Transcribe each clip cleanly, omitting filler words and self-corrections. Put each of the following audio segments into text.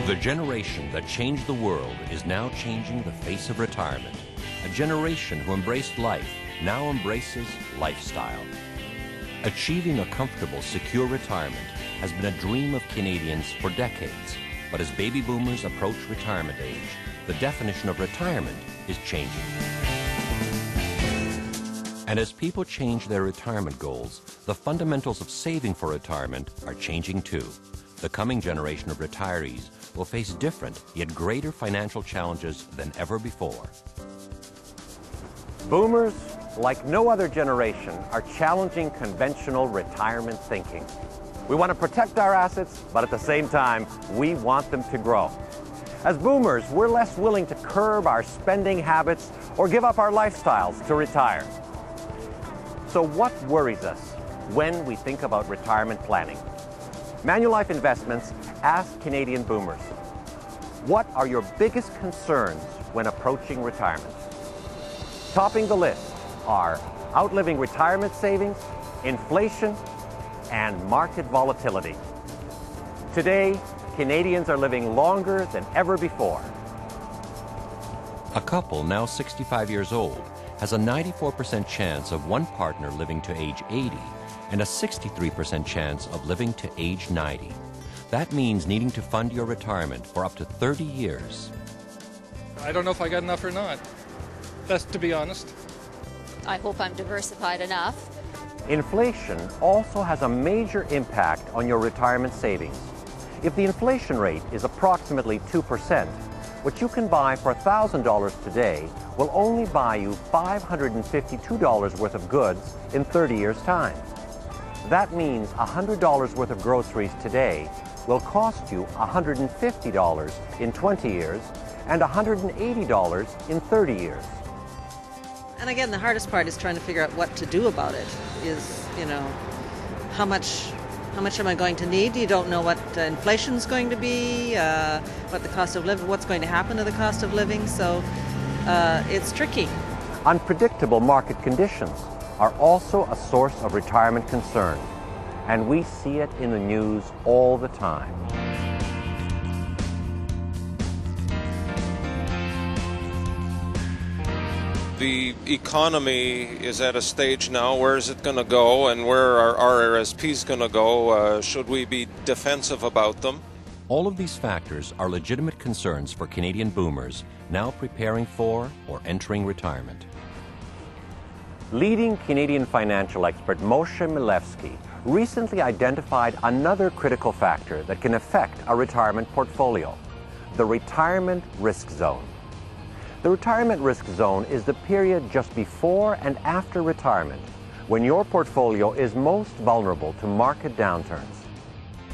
The generation that changed the world is now changing the face of retirement. A generation who embraced life now embraces lifestyle. Achieving a comfortable, secure retirement has been a dream of Canadians for decades. But as baby boomers approach retirement age, the definition of retirement is changing. And as people change their retirement goals, the fundamentals of saving for retirement are changing too. The coming generation of retirees will face different yet greater financial challenges than ever before. Boomers, like no other generation, are challenging conventional retirement thinking. We want to protect our assets, but at the same time, we want them to grow. As boomers, we're less willing to curb our spending habits or give up our lifestyles to retire. So what worries us when we think about retirement planning? ManuLife Investments asked Canadian boomers, what are your biggest concerns when approaching retirement? Topping the list are outliving retirement savings, inflation, and market volatility. Today, Canadians are living longer than ever before. A couple now 65 years old has a 94% chance of one partner living to age 80 and a 63% chance of living to age 90. That means needing to fund your retirement for up to 30 years. I don't know if I got enough or not. That's to be honest. I hope I'm diversified enough. Inflation also has a major impact on your retirement savings. If the inflation rate is approximately 2%, what you can buy for $1,000 today will only buy you $552 worth of goods in 30 years' time. That means $100 worth of groceries today will cost you $150 in 20 years and $180 in 30 years. And again, the hardest part is trying to figure out what to do about it. Is, how much am I going to need? You don't know what inflation's going to be, what the cost of living, what's going to happen to the cost of living. So it's tricky. Unpredictable market conditions are also a source of retirement concern, and we see it in the news all the time. The economy is at a stage now. Where is it going to go, and where are RRSPs going to go? Should we be defensive about them? All of these factors are legitimate concerns for Canadian boomers now preparing for or entering retirement. Leading Canadian financial expert Moshe Milevsky recently identified another critical factor that can affect a retirement portfolio: the retirement risk zone. The retirement risk zone is the period just before and after retirement when your portfolio is most vulnerable to market downturns.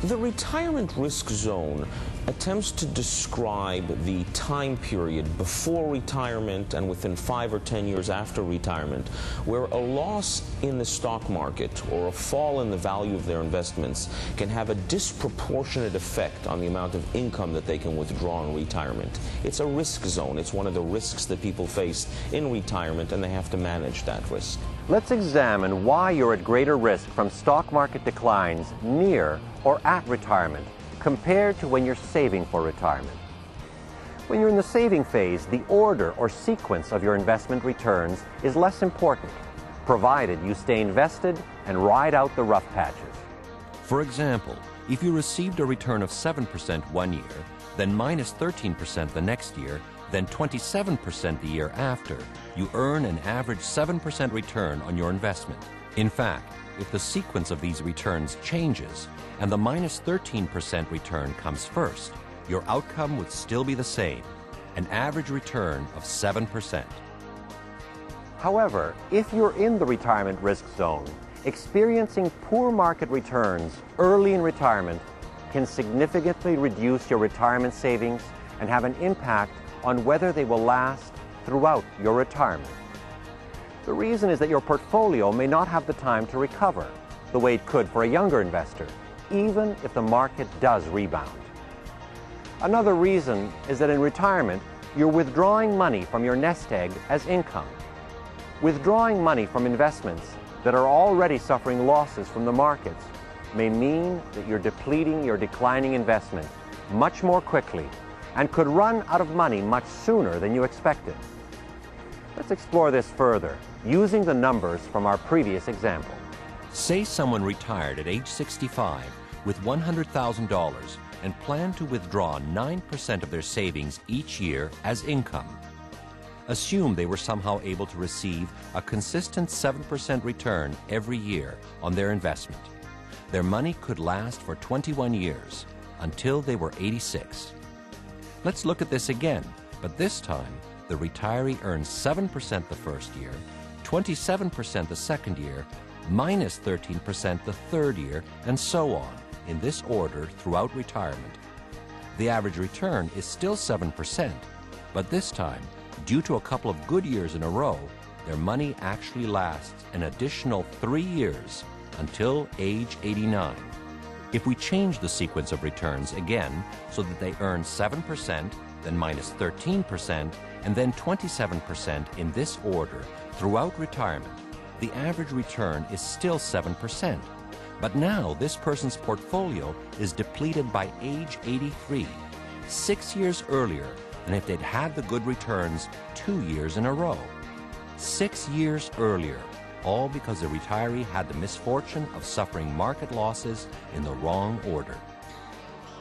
The retirement risk zone attempts to describe the time period before retirement and within 5 or 10 years after retirement where a loss in the stock market or a fall in the value of their investments can have a disproportionate effect on the amount of income that they can withdraw in retirement. It's a risk zone. It's one of the risks that people face in retirement, and they have to manage that risk. Let's examine why you're at greater risk from stock market declines near or at retirement compared to when you're saving for retirement. When you're in the saving phase, the order or sequence of your investment returns is less important, provided you stay invested and ride out the rough patches. For example, if you received a return of 7% one year, then minus 13% the next year, then 27% the year after, you earn an average 7% return on your investment. In fact, if the sequence of these returns changes and the minus 13% return comes first, your outcome would still be the same, an average return of 7%. However, if you're in the retirement risk zone, experiencing poor market returns early in retirement can significantly reduce your retirement savings and have an impact on whether they will last throughout your retirement. The reason is that your portfolio may not have the time to recover the way it could for a younger investor, even if the market does rebound. Another reason is that in retirement, you're withdrawing money from your nest egg as income. Withdrawing money from investments that are already suffering losses from the markets may mean that you're depleting your declining investment much more quickly and could run out of money much sooner than you expected. Let's explore this further using the numbers from our previous example. Say someone retired at age 65 with $100,000 and planned to withdraw 9% of their savings each year as income. Assume they were somehow able to receive a consistent 7% return every year on their investment. Their money could last for 21 years, until they were 86. Let's look at this again, but this time the retiree earns 7% the first year, 27% the second year, minus 13% the third year, and so on, in this order throughout retirement. The average return is still 7%, but this time, due to a couple of good years in a row, their money actually lasts an additional 3 years until age 89. If we change the sequence of returns again so that they earn 7%, then minus 13%, and then 27% in this order throughout retirement, the average return is still 7%. But now this person's portfolio is depleted by age 83, 6 years earlier than if they'd had the good returns 2 years in a row. 6 years earlier, all because the retiree had the misfortune of suffering market losses in the wrong order.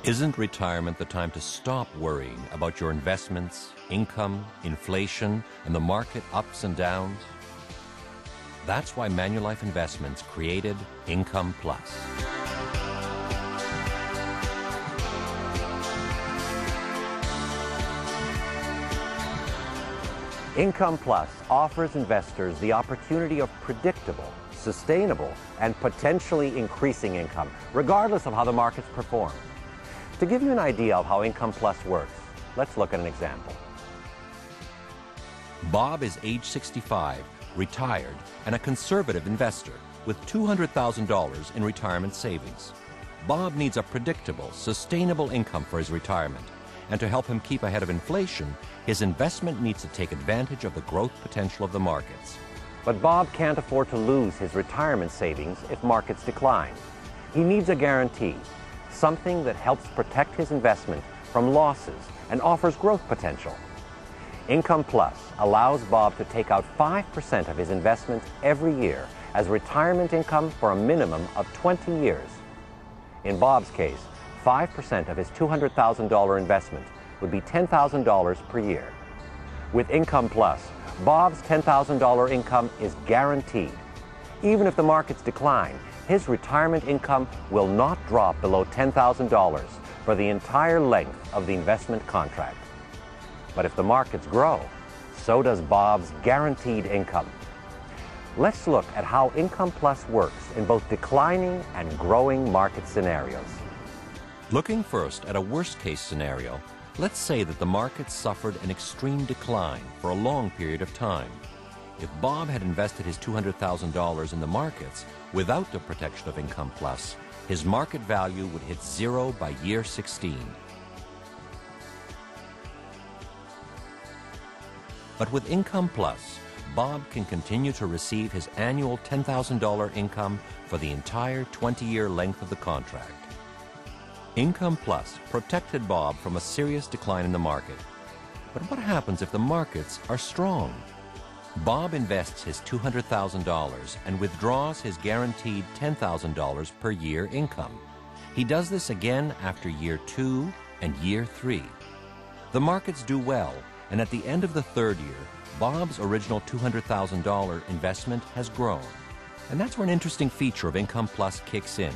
Isn't retirement the time to stop worrying about your investments, income, inflation, and the market ups and downs? That's why ManuLife Investments created Income Plus. Income Plus offers investors the opportunity of predictable, sustainable, and potentially increasing income, regardless of how the markets perform. To give you an idea of how Income Plus works, let's look at an example. Bob is age 65, retired, and a conservative investor with $200,000 in retirement savings. Bob needs a predictable, sustainable income for his retirement, and to help him keep ahead of inflation, his investment needs to take advantage of the growth potential of the markets. But Bob can't afford to lose his retirement savings if markets decline. He needs a guarantee, something that helps protect his investment from losses and offers growth potential. Income Plus allows Bob to take out 5% of his investment every year as retirement income for a minimum of 20 years. In Bob's case, 5% of his $200,000 investment would be $10,000 per year. With Income Plus, Bob's $10,000 income is guaranteed. Even if the markets decline, his retirement income will not drop below $10,000 for the entire length of the investment contract. But if the markets grow, so does Bob's guaranteed income. Let's look at how Income Plus works in both declining and growing market scenarios. Looking first at a worst-case scenario, let's say that the market suffered an extreme decline for a long period of time. If Bob had invested his $200,000 in the markets without the protection of Income Plus, his market value would hit zero by year 16. But with Income Plus, Bob can continue to receive his annual $10,000 income for the entire 20-year length of the contract. Income Plus protected Bob from a serious decline in the market. But what happens if the markets are strong? Bob invests his $200,000 and withdraws his guaranteed $10,000 per year income. He does this again after year 2 and year 3. The markets do well, and at the end of the third year, Bob's original $200,000 investment has grown. And that's where an interesting feature of Income Plus kicks in.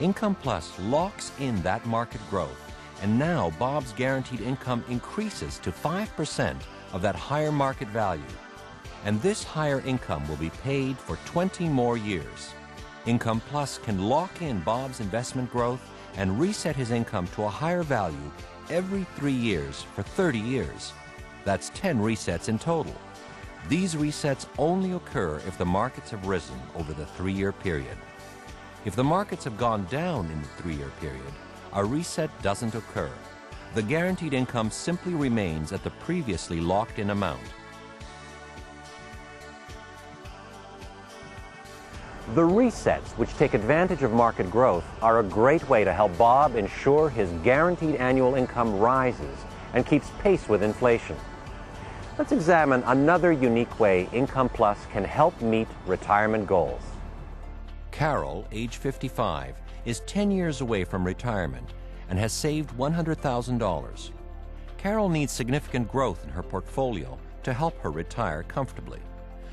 Income Plus locks in that market growth, and now Bob's guaranteed income increases to 5% of that higher market value. And this higher income will be paid for 20 more years. Income Plus can lock in Bob's investment growth and reset his income to a higher value every 3 years for 30 years. That's 10 resets in total. These resets only occur if the markets have risen over the 3-year period. If the markets have gone down in the 3-year period, a reset doesn't occur. The guaranteed income simply remains at the previously locked-in amount. The resets, which take advantage of market growth, are a great way to help Bob ensure his guaranteed annual income rises and keeps pace with inflation. Let's examine another unique way Income Plus can help meet retirement goals. Carol, age 55, is 10 years away from retirement and has saved $100,000. Carol needs significant growth in her portfolio to help her retire comfortably.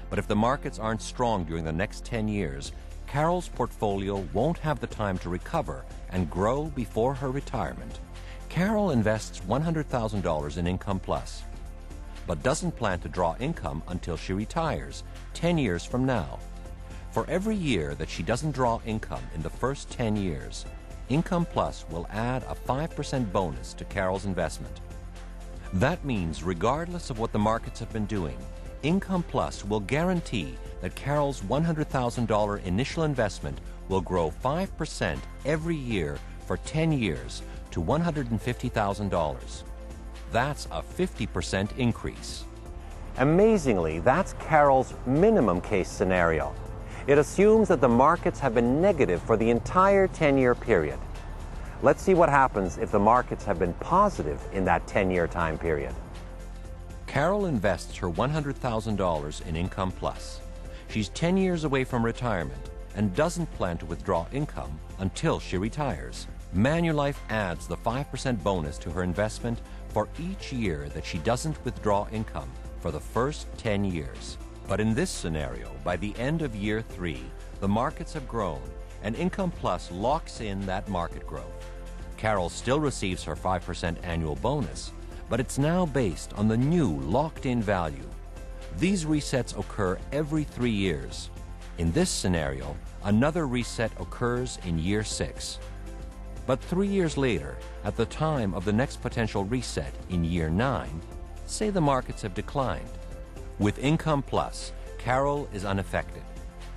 But if the markets aren't strong during the next 10 years, Carol's portfolio won't have the time to recover and grow before her retirement. Carol invests $100,000 in Income Plus, but doesn't plan to draw income until she retires, 10 years from now. For every year that she doesn't draw income in the first 10 years, Income Plus will add a 5% bonus to Carol's investment. That means regardless of what the markets have been doing, Income Plus will guarantee that Carol's $100,000 initial investment will grow 5% every year for 10 years to $150,000. That's a 50% increase. Amazingly, that's Carol's minimum case scenario. It assumes that the markets have been negative for the entire 10-year period. Let's see what happens if the markets have been positive in that 10-year time period. Carol invests her $100,000 in Income Plus. She's 10 years away from retirement and doesn't plan to withdraw income until she retires. ManuLife adds the 5% bonus to her investment for each year that she doesn't withdraw income for the first 10 years. But in this scenario, by the end of year 3, the markets have grown and Income Plus locks in that market growth. Carol still receives her 5% annual bonus, but it's now based on the new locked-in value. These resets occur every 3 years. In this scenario, another reset occurs in year 6. But 3 years later, at the time of the next potential reset in year 9, say the markets have declined. With Income Plus, Carol is unaffected.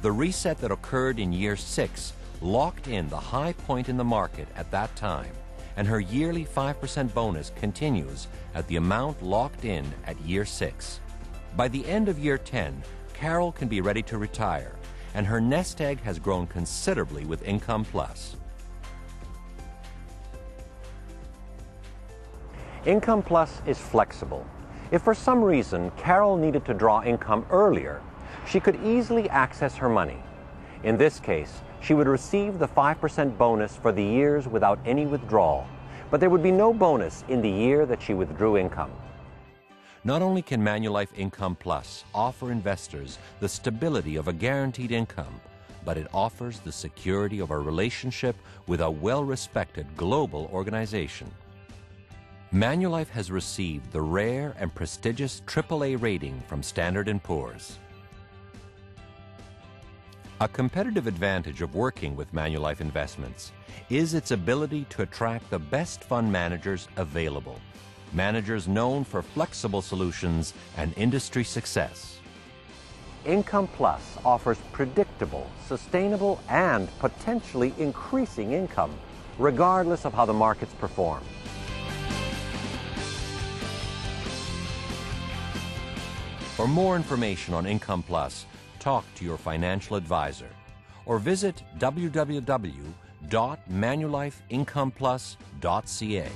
The reset that occurred in year 6 locked in the high point in the market at that time, and her yearly 5% bonus continues at the amount locked in at year 6. By the end of year 10, Carol can be ready to retire, and her nest egg has grown considerably with Income Plus. Income Plus is flexible. If for some reason Carol needed to draw income earlier, she could easily access her money. In this case, she would receive the 5% bonus for the years without any withdrawal, but there would be no bonus in the year that she withdrew income. Not only can ManuLife Income Plus offer investors the stability of a guaranteed income, but it offers the security of a relationship with a well-respected global organization. ManuLife has received the rare and prestigious AAA rating from Standard & Poor's. A competitive advantage of working with ManuLife Investments is its ability to attract the best fund managers available, managers known for flexible solutions and industry success. Income Plus offers predictable, sustainable, and potentially increasing income, regardless of how the markets perform. For more information on Income Plus, talk to your financial advisor or visit www.manulifeincomeplus.ca.